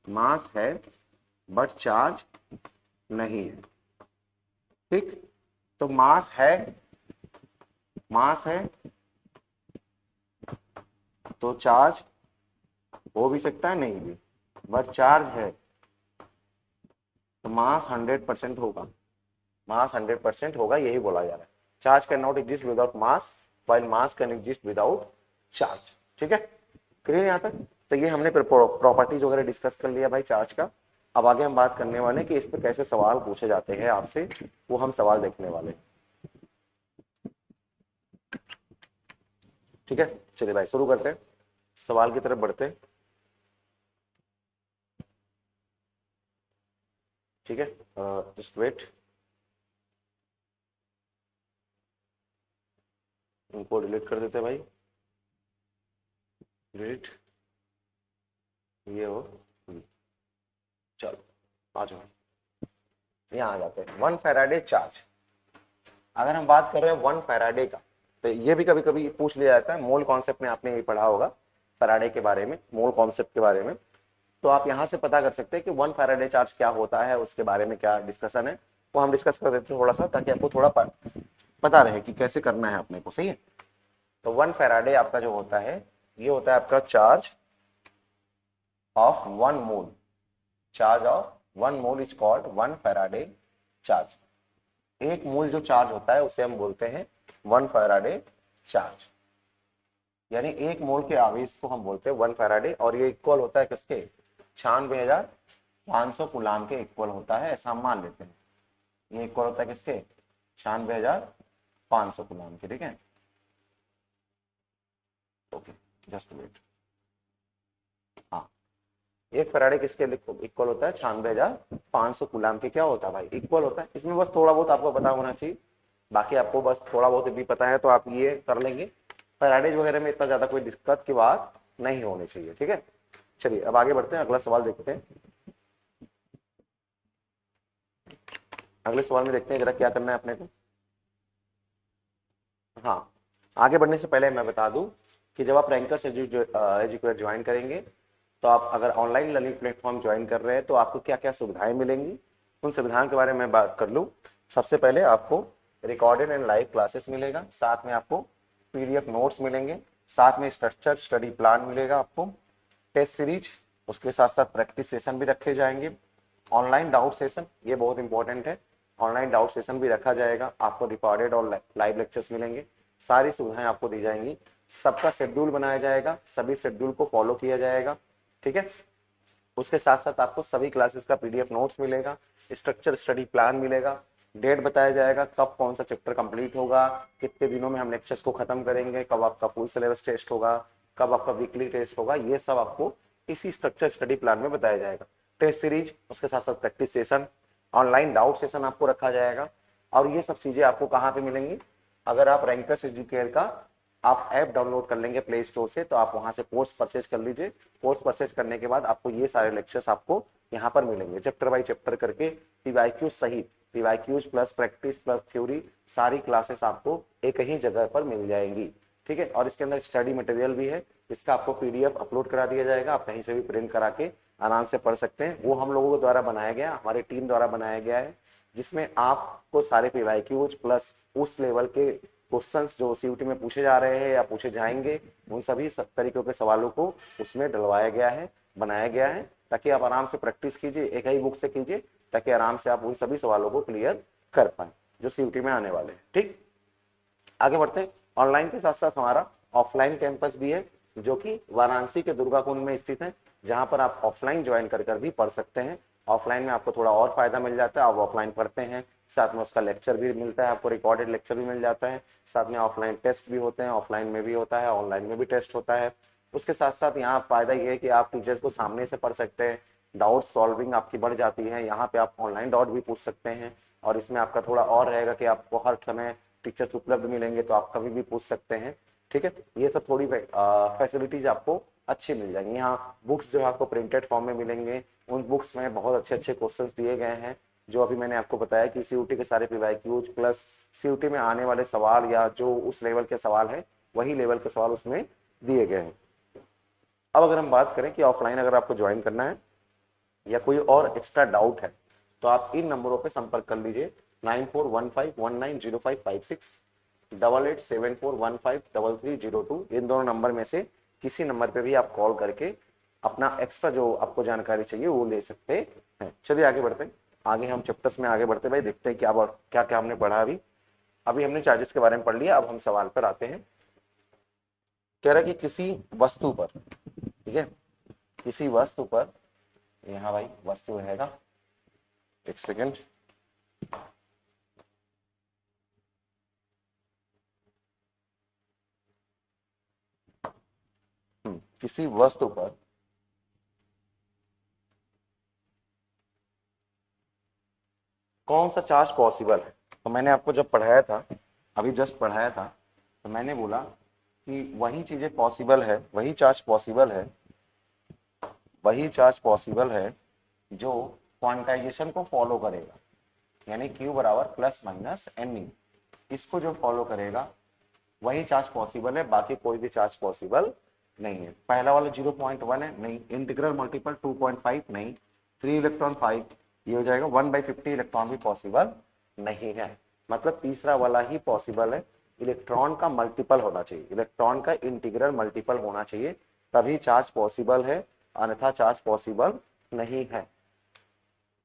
मास है बट चार्ज नहीं है, ठीक। तो मास है, मास है तो चार्ज हो भी सकता है, नहीं भी, बट चार्ज है तो मास 100% होगा, मास 100% होगा, यही बोला जा रहा है। Charge can not exist without mass while mass can exist without charge, ठीक है। क्लियर यहाँ तक। तो ये हमने प्रॉपर्टीज वगैरह डिस्कस कर लिया भाई चार्ज का। अब आगे हम बात करने वाले हैं कि इस पे कैसे सवाल पूछे जाते हैं आपसे, वो हम सवाल देखने वाले हैं, ठीक है। चलिए भाई शुरू करते हैं, सवाल की तरफ बढ़ते हैं, ठीक है। जस्ट वेट, इनको डिलीट कर देते हैं भाई, डिलीट, ये हो, चलो आ जाओ, यहाँ आ जाते हैं। 1 फैराडे चार्ज, अगर हम बात कर रहे हैं 1 फैराडे का, तो ये भी कभी कभी पूछ लिया जाता है। मोल कॉन्सेप्ट में आपने ये पढ़ा होगा फैराडे के बारे में, मोल कॉन्सेप्ट के बारे में, तो आप यहाँ से पता कर सकते हैं कि 1 फैराडे चार्ज क्या होता है, उसके बारे में क्या डिस्कशन है, वो हम डिस्कस कर देते हैं थोड़ा सा, ताकि आपको थोड़ा पता रहे कि कैसे करना है अपने को, सही है। तो 1 फैराडे आपका जो होता है, ये होता है आपका charge of 1 mole, charge of 1 mole is called 1 Faraday charge. एक मोल जो चार्ज होता है उसे हम बोलते हैं 1 फैराडे चार्ज, यानी एक मोल के आवेश को हम बोलते हैं 1 फैराडे, और ये इक्वल होता है किसके, 96,500 कूलाम के इक्वल होता है, ऐसा हम मान लेते हैं। ये इक्वल होता है किसके, 96,500 कूलाम के, ठीक है। ओके, जस्ट वेट, हाँ, एक फैराडे किसके इक्वल होता है, 96,500 कूलाम के क्या होता है भाई, इक्वल होता है। इसमें बस थोड़ा बहुत आपको पता होना चाहिए, बाकी आपको बस थोड़ा बहुत भी पता है तो आप ये कर लेंगे। फैराडेज वगैरह में इतना ज्यादा कोई दिक्कत की बात नहीं होनी चाहिए, ठीक है। चलिए अब आगे बढ़ते हैं, अगला सवाल देखते हैं। अगले सवाल में देखते हैं जरा क्या करना है अपने को। हाँ, आगे बढ़ने से पहले मैं बता दूं कि जब आप रैंकर्स एजुकेट ज्वाइन करेंगे, तो आप अगर ऑनलाइन लर्निंग प्लेटफॉर्म ज्वाइन कर रहे हैं तो आपको क्या क्या सुविधाएं मिलेंगी, उन सुविधाओं के बारे में बात कर लूँ। सबसे पहले आपको रिकॉर्डेड एंड लाइव क्लासेस मिलेगा, साथ में आपको पीडीएफ नोट्स मिलेंगे, साथ में स्ट्रक्चर स्टडी प्लान मिलेगा आपको, टेस्ट सीरीज, उसके साथ साथ प्रैक्टिस सेशन भी रखे जाएंगे, ऑनलाइन डाउट सेशन, ये बहुत इंपॉर्टेंट है, ऑनलाइन डाउट सेशन भी रखा जाएगा, आपको रिकॉर्डेड और लाइव लेक्चर्स मिलेंगे, सारी सुविधाएं आपको दी जाएंगी, सबका शेड्यूल बनाया जाएगा, सभी शेड्यूल को फॉलो किया जाएगा, ठीक है। उसके साथ साथ आपको सभी क्लासेस का पीडीएफ नोट्स मिलेगा, स्ट्रक्चर स्टडी प्लान मिलेगा, डेट बताया जाएगा कब कौन सा चैप्टर कंप्लीट होगा, कितने दिनों में हम लेक्चर्स को खत्म करेंगे, कब आपका फुल सिलेबस टेस्ट होगा, कब आपका वीकली टेस्ट होगा, ये सब आपको इसी स्ट्रक्चर स्टडी प्लान में बताया जाएगा। टेस्ट सीरीज, उसके साथ साथ practice session, online doubt session आपको रखा जाएगा, और ये सब चीजें आपको कहाँ पे मिलेंगी, अगर आप रैंकर्स एजुकेयर का आप ऐप डाउनलोड कर लेंगे प्ले स्टोर से, तो आप वहां से कोर्स परचेज कर लीजिए। कोर्स परचेज करने के बाद आपको ये सारे लेक्चर्स आपको यहाँ पर मिलेंगे, चैप्टर बाय चैप्टर करके, पीवाईक्यू सहित, PYQs plus practice plus theory, सारी क्लासेस आपको एक ही जगह पर मिल जाएंगी, ठीक है। और इसके अंदर स्टडी मटेरियल भी है, इसका आपको पीडीएफ अपलोड करा दिया जाएगा, आप कहीं से भी प्रिंट करा के आराम से पढ़ सकते हैं। वो हम लोगों के द्वारा बनाया गया, हमारी टीम द्वारा बनाया गया है, जिसमें आपको सारे पीवाईक्यूज प्लस उस लेवल के क्वेश्चंस जो सीयूटी में पूछे जा रहे हैं या पूछे जाएंगे, उन सभी तरीकों के सवालों को उसमें डलवाया गया है, बनाया गया है, ताकि आप आराम से प्रैक्टिस कीजिए, एक ही बुक से कीजिए, ताकि आराम से आप उन सभी सवालों को क्लियर कर पाए जो सीयूटी में आने वाले हैं। ठीक, आगे बढ़ते हैं। ऑनलाइन के साथ साथ हमारा ऑफलाइन कैंपस भी है, जो कि वाराणसी के दुर्गा कुंड में स्थित है, जहां पर आप ऑफलाइन ज्वाइन कर भी पढ़ सकते हैं। ऑफलाइन में आपको थोड़ा और फायदा मिल जाता है, आप ऑफलाइन पढ़ते हैं, साथ में उसका लेक्चर भी मिलता है, आपको रिकॉर्डेड लेक्चर भी मिल जाता है, साथ में ऑफलाइन टेस्ट भी होते हैं, ऑफलाइन में भी होता है, ऑनलाइन में भी टेस्ट होता है। उसके साथ साथ यहाँ फायदा ये है कि आप टीचर्स को सामने से पढ़ सकते हैं, डाउट सॉल्विंग आपकी बढ़ जाती है, यहाँ पे आप ऑनलाइन डाउट भी पूछ सकते हैं, और इसमें आपका थोड़ा और रहेगा कि आपको हर समय टीचर्स उपलब्ध मिलेंगे, तो आप कभी भी पूछ सकते हैं। ठीक है, ये सब थोड़ी फैसिलिटीज आपको अच्छी मिल जाएंगी। यहाँ बुक्स जो है आपको प्रिंटेड फॉर्म में मिलेंगे, उन बुक्स में बहुत अच्छे अच्छे क्वेश्चंस दिए गए हैं, जो अभी मैंने आपको बताया कि सीयूटी के सारे पीवाईक्यूज प्लस सीयूटी में आने वाले सवाल या जो उस लेवल के सवाल है, वही लेवल के सवाल उसमें दिए गए हैं। अब अगर हम बात करें कि ऑफलाइन अगर आपको ज्वाइन करना है या कोई और एक्स्ट्रा डाउट है, तो आप इन नंबरों पर संपर्क कर लीजिए, 9415190556, 8874153302। इन दोनों नंबर में से किसी नंबर पे भी आप कॉल करके अपना एक्स्ट्रा जो आपको जानकारी चाहिए वो ले सकते हैं। चलिए आगे बढ़ते हैं, आगे हम चैप्टर्स में आगे बढ़ते भाई, देखते हैं क्या क्या क्या हमने पढ़ा। अभी हमने चार्जेस के बारे में पढ़ लिया, अब हम सवाल पर आते हैं। कह रहा है कि किसी वस्तु पर, ठीक है, किसी वस्तु पर, यहाँ भाई वस्तु रहेगा, एक सेकेंड, किसी वस्तु पर कौन सा चार्ज पॉसिबल है। तो मैंने आपको जब पढ़ाया था, अभी जस्ट पढ़ाया था, तो मैंने बोला कि वही चीजें पॉसिबल है, वही चार्ज पॉसिबल है, वही चार्ज पॉसिबल है जो क्वांटाइजेशन को फॉलो करेगा, यानी Q बराबर प्लस माइनस एन ई, इसको जो फॉलो करेगा वही चार्ज पॉसिबल है, बाकी कोई भी चार्ज पॉसिबल नहीं है। पहला वाला 0.1 है, नहीं। इंटीग्रल मल्टीपल 2.5, नहीं। 3 इलेक्ट्रॉन 5, ये हो जाएगा 1/50 इलेक्ट्रॉन भी पॉसिबल नहीं है। मतलब तीसरा वाला ही पॉसिबल है, इलेक्ट्रॉन का मल्टीपल होना चाहिए, इलेक्ट्रॉन का इंटीग्रल मल्टीपल होना चाहिए, तभी चार्ज पॉसिबल है, अन्यथा चार्ज पॉसिबल नहीं है।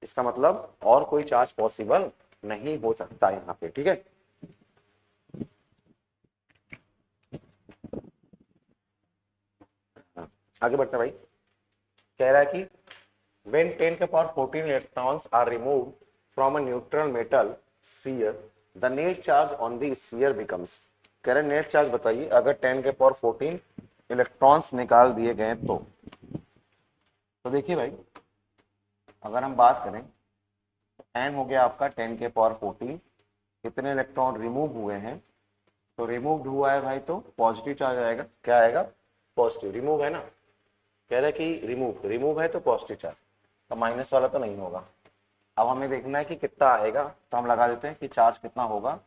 इसका मतलब और कोई चार्ज पॉसिबल नहीं हो सकता यहाँ पे। ठीक है, आगे बढ़ते भाई। कह रहा है कि when 10 के power 14 electrons are removed from a neutral metal sphere, the net charge on the sphere becomes। कह रहे नेट चार्ज बताइए अगर 10 के पावर 14 इलेक्ट्रॉन्स निकाल दिए गए तो देखिए भाई, अगर हम बात करें तो n हो गया आपका 10 के पावर 14, कितने इलेक्ट्रॉन रिमूव हुए हैं, तो रिमूव हुआ है भाई तो पॉजिटिव चार्ज आएगा। क्या आएगा? पॉजिटिव। रिमूव है ना, कह रहा है कि रिमूव है तो पॉजिटिव चार्ज, तो माइनस वाला तो नहीं होगा। अब हमें देखना है कि कितना आएगा, तो हम लगा देते हैं कि चार्ज कितना होगा,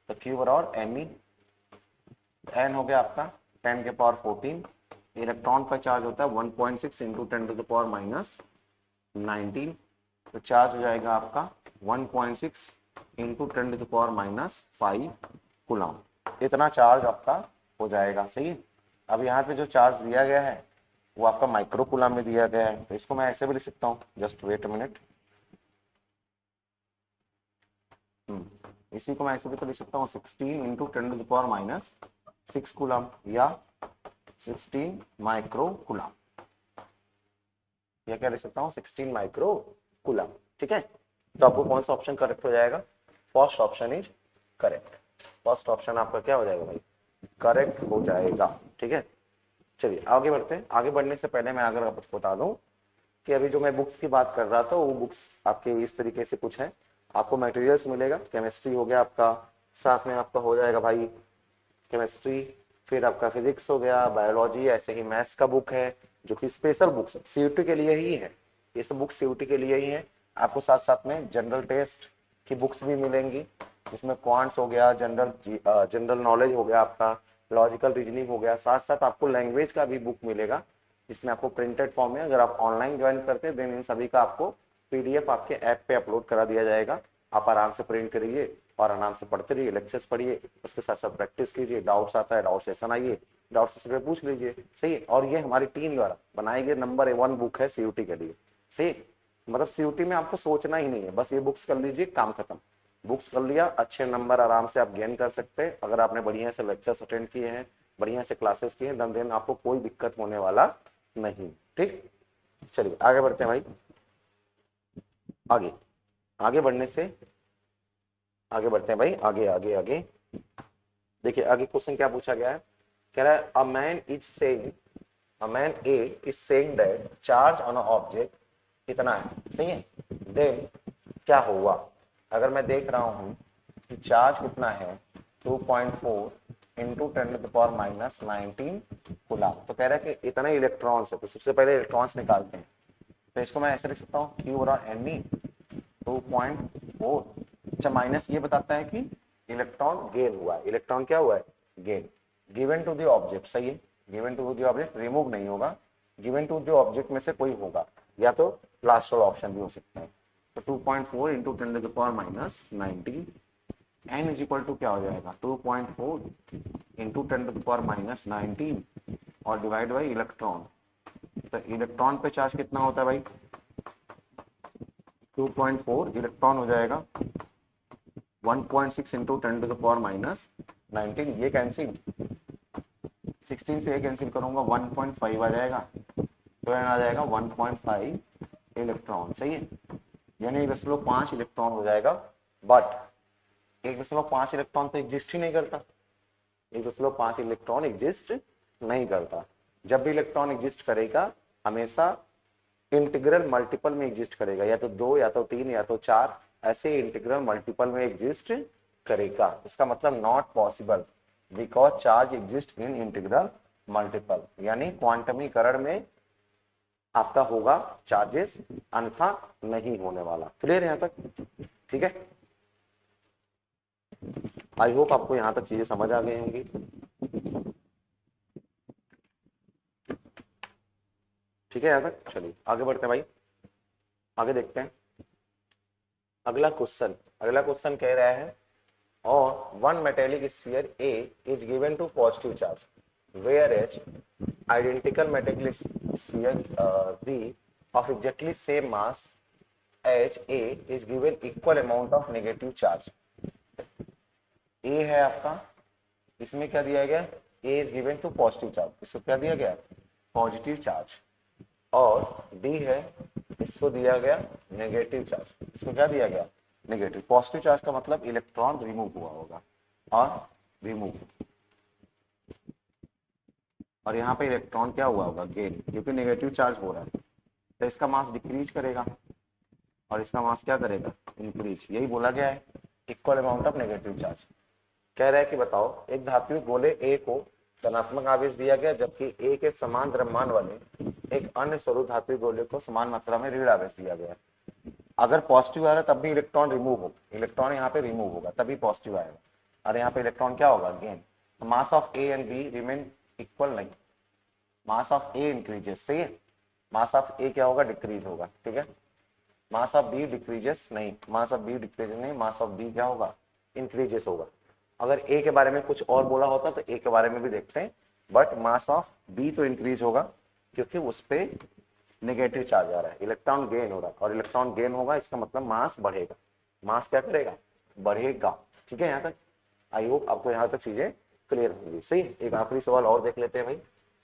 तो क्यू बराबर एम ई, एन हो गया आपका 10 के पावर 14, इलेक्ट्रॉन पर चार्ज होता है 1.6 into 10 to the power minus 19, तो चार्ज हो जाएगा आपका 1.6 into 10 to the power minus 5 coulomb. इतना चार्ज आपका हो जाएगा। सही है। अब यहाँ पे जो चार्ज दिया गया है वो आपका माइक्रो कूलम में दिया गया है, तो इसको मैं ऐसे भी लिख सकता हूँ, जस्ट वेट अ मिनट, इसी को मैं ऐसे भी तो लिख सकता हूँ 16 into 10 to the power minus 6 coulomb या 16 माइक्रो कूलम, या क्या लिख सकता हूँ 16 माइक्रो कूलम। ठीक है, तो आपको कौन सा ऑप्शन करेक्ट हो जाएगा? First option is correct. First option आपका क्या हो जाएगा भाई? करेक्ट हो जाएगा। ठीक है, चलिए आगे बढ़ते हैं। आगे बढ़ने से पहले मैं अगर आपको बता दूं कि अभी जो मैं बुक्स की बात कर रहा था वो बुक्स आपके इस तरीके से कुछ है। आपको मटेरियल्स मिलेगा, केमिस्ट्री हो गया आपका, साथ में आपका हो जाएगा भाई केमिस्ट्री, फिर आपका फिजिक्स हो गया, बायोलॉजी, ऐसे ही मैथ्स का बुक है जो कि स्पेशल बुक्स है, सीयूटी के लिए ही है। ये सब बुक्स सीयूटी के लिए ही है। आपको साथ साथ में जनरल टेस्ट की बुक्स भी मिलेंगी, जिसमें क्वांट्स हो गया, जनरल नॉलेज हो गया आपका, लॉजिकल रीजनिंग हो गया, साथ साथ आपको लैंग्वेज का भी बुक मिलेगा, जिसमें आपको प्रिंटेड फॉर्म में, अगर आप ऑनलाइन ज्वाइन करते हैं देन इन सभी का आपको पीडीएफ आपके ऐप पे अपलोड करा दिया जाएगा। आप आराम से प्रिंट करिए, और आराम से पढ़ते रहिए, लेक्चर्स पढ़िए, उसके साथ साथ प्रैक्टिस कीजिए, डाउट्स आता है डाउट सेशन आइए, डाउट सेशन पे पूछ लीजिए, सही है। और ये हमारी टीम द्वारा बनाई गई नंबर 1 बुक है सीयूटी के लिए, सही है। मतलब सीयूटी में आपको सोचना ही नहीं है, बस ये बुक्स कर लीजिए, काम खत्म। बुक्स कर लिया, अच्छे नंबर आराम से आप गेन कर सकते हैं अगर आपने बढ़िया से लेक्चर्स अटेंड किए हैं, बढ़िया से क्लासेस किए हैं, देन आपको कोई दिक्कत होने वाला नहीं। ठीक, चलिए आगे बढ़ते हैं भाई। आगे आगे बढ़ने से आगे बढ़ते हैं भाई, आगे आगे आगे देखिए आगे क्वेश्चन क्या पूछा गया है। कह रहा है a man A is saying that charge on a object कितना है, सही है। देन क्या होगा अगर मैं देख रहा हूं कि चार्ज कितना है 2.4 इंटू 10⁻⁻19 कूलम। तो कह रहा है कि इतने इलेक्ट्रॉन्स है, तो सबसे पहले इलेक्ट्रॉन्स निकालते हैं। तो इसको मैं ऐसे लिख सकता हूँ क्यू और एन ई 2.4। अच्छा, माइनस ये बताता है कि इलेक्ट्रॉन गेन हुआ है। इलेक्ट्रॉन क्या हुआ है, gain. Given to the object, सही है, given to the object, remove नहीं होगा, गिवन टू द ऑब्जेक्ट में से कोई होगा, या तो लास्ट वाला ऑप्शन भी हो सकता है। तो 2.4 into 10⁻⁻19 n is equal to क्या हो जाएगा 2.4 इंटू 10⁻⁻19 और डिवाइड बाई इलेक्ट्रॉन। तो इलेक्ट्रॉन पे चार्ज कितना होता है भाई 2.4, इलेक्ट्रॉन हो जाएगा 1.6 इंटू 10⁻⁻19। ये कैंसिल 16 से ये कैंसिल करूंगा 1.5 आ जाएगा, तो एन आ जाएगा 1.5 इलेक्ट्रॉन, सही है। यानी 1.5 इलेक्ट्रॉन हो जाएगा। बट 1.5 इलेक्ट्रॉन तो एग्जिस्ट ही नहीं करता, 1.5 इलेक्ट्रॉन एग्जिस्ट नहीं करता। जब भी इलेक्ट्रॉन एग्जिस्ट करेगा हमेशा इंटीग्रल मल्टीपल में एग्जिस्ट करेगा, या तो 2 या तो 3 या तो 4, ऐसे इंटीग्रल मल्टीपल में एग्जिस्ट करेगा। इसका मतलब not possible because charge exist in integral multiple, यानी क्वांटमीकरण में आपका होगा चार्जेस, अन्यथा नहीं होने वाला। क्लियर यहां तक, ठीक है। आई होप आपको यहां तक चीजें समझ आ गई होंगी। ठीक है यहां तक, चलिए आगे बढ़ते हैं भाई, आगे देखते हैं अगला क्वेश्चन कह रहा है और one metallic sphere A is given to positive charge where each identical metallic sphere B of exactly same mass H A is given equal amount of negative charge। A है आपका, इसमें क्या दिया गया A is given to positive charge, इसको क्या दिया गया पॉजिटिव चार्ज। और B है, इसको दिया गया नेगेटिव चार्ज, इसको क्या दिया गया नेगेटिव। पॉजिटिव चार्ज का मतलब इलेक्ट्रॉन रिमूव हुआ होगा और रिमूव, और यहाँ पे इलेक्ट्रॉन क्या हुआ होगा गेन, क्योंकि नेगेटिव चार्ज हो रहा है तो इसका मास डिक्रीज करेगा और इसका मास क्या करेगा इंक्रीज। यही बोला गया है equal amount of negative charge. कह रहा है कि बताओ एक धात्विक गोले ए को धनात्मक आवेश दिया गया जबकि ए के समान द्रव्यमान वाले एक अन्य स्वरूप धात्विक गोले को समान मात्रा में ऋण आवेश दिया गया। अगर पॉजिटिव आ रहा है तब भी इलेक्ट्रॉन रिमूव होगा, इलेक्ट्रॉन यहाँ पे रिमूव होगा तभी पॉजिटिव आएगा, और यहाँ पे इलेक्ट्रॉन क्या होगा गेन। तो mass of A and be remain equal नहीं, मास ऑफ ए इंक्रीजेस, सही है, मास ऑफ ए क्या होगा डिक्रीज होगा, ठीक है। मास ऑफ बी डिक्रीजेस नहीं, मास ऑफ बी डिक्रीजेस नहीं, मास ऑफ बी क्या होगा इंक्रीजेस होगा। अगर ए के बारे में कुछ और बोला होता तो ए के बारे में भी देखते हैं, बट मास ऑफ बी तो इंक्रीज होगा क्योंकि उस पर नेगेटिव चार्ज आ रहा है, इलेक्ट्रॉन गेन हो रहा है, और इलेक्ट्रॉन गेन होगा इसका मतलब मास बढ़ेगा, मास क्या करेगा बढ़ेगा, ठीक है। यहाँ तक आई होप आपको यहाँ तक चीजें क्लियर होंगी, सही। एक आखिरी सवाल और देख लेते हैं भाई,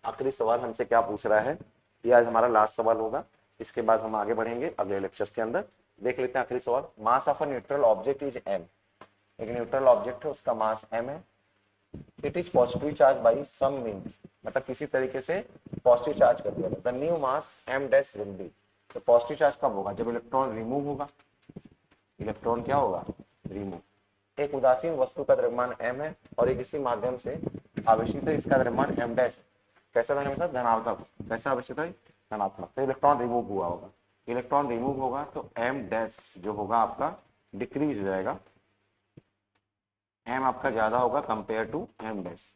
आखिरी सवाल हमसे क्या पूछ रहा है, ये आज हमारा लास्ट सवाल होगा, इसके बाद हम आगे बढ़ेंगे अगले लेक्चर्स के अंदर। देख लेते हैं आखिरी सवाल। Mass of a neutral object is m, एक न्यूट्रल ऑब्जेक्ट है उसका मास m है। It is positive charge by some means, मतलब किसी तरीके से पॉजिटिव चार्ज कर दिया। The new mass m dash will be, तो पॉजिटिव चार्ज कब होगा जब इलेक्ट्रॉन रिमूव होगा, इलेक्ट्रॉन क्या होगा रिमूव। एक उदासीन वस्तु का द्रव्यमान m है और एक इसी माध्यम से आवेशित है, इसका द्रव्यमान m डैश, कैसा था हमेशा धनात्मक, कैसा आवेशित है धनात्मक, तो इलेक्ट्रॉन रिमूव हुआ होगा, इलेक्ट्रॉन रिमूव होगा तो m डैश जो होगा आपका डिक्रीज हो जाएगा, m आपका ज्यादा होगा compare to m dash,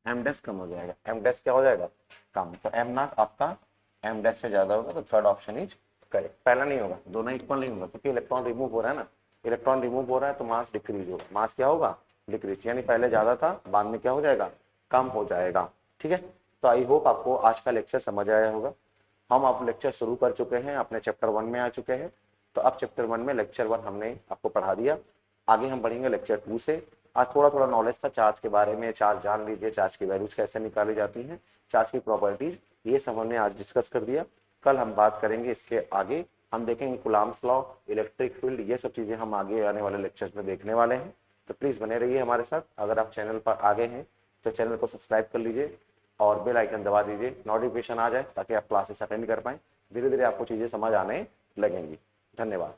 m dash कम हो जाएगा, m डैश क्या हो जाएगा कम, तो m नॉट आपका m डैश से ज्यादा होगा, तो थर्ड ऑप्शन इज करेक्ट। पहला नहीं होगा, दोनों इक्वल नहीं होगा क्योंकि इलेक्ट्रॉन रिमूव हो रहा है ना, इलेक्ट्रॉन रिमूव हो रहा है तो मास डिक्रीज होगा, मास क्या होगा, डिक्रीज, यानी पहले ज़्यादा था बाद में क्या हो जाएगा, कम हो जाएगा। ठीक है, तो आई होप आपको आज का लेक्चर समझ आया होगा। हम अब लेक्चर शुरू कर चुके हैं, अपने चैप्टर 1 में आ चुके हैं। तो अब चैप्टर 1 में लेक्चर 1 हमने आपको पढ़ा दिया, आगे हम बढ़ेंगे लेक्चर 2 से। आज थोड़ा थोड़ा नॉलेज था चार्ज के बारे में, चार्ज जान लीजिए, चार्ज की वैल्यूज कैसे निकाली जाती हैं, चार्ज की प्रॉपर्टीज, ये सब हमने आज डिस्कस कर दिया। कल हम बात करेंगे इसके आगे, हम देखेंगे कुलाम्स लॉ, इलेक्ट्रिक फील्ड, ये सब चीज़ें हम आगे आने वाले लेक्चर्स में देखने वाले हैं। तो प्लीज़ बने रहिए हमारे साथ। अगर आप चैनल पर आगे हैं तो चैनल को सब्सक्राइब कर लीजिए और बेल आइकन दबा दीजिए, नोटिफिकेशन आ जाए ताकि आप क्लासेस अटेंड कर पाएँ। धीरे धीरे आपको चीज़ें समझ आने लगेंगी। धन्यवाद।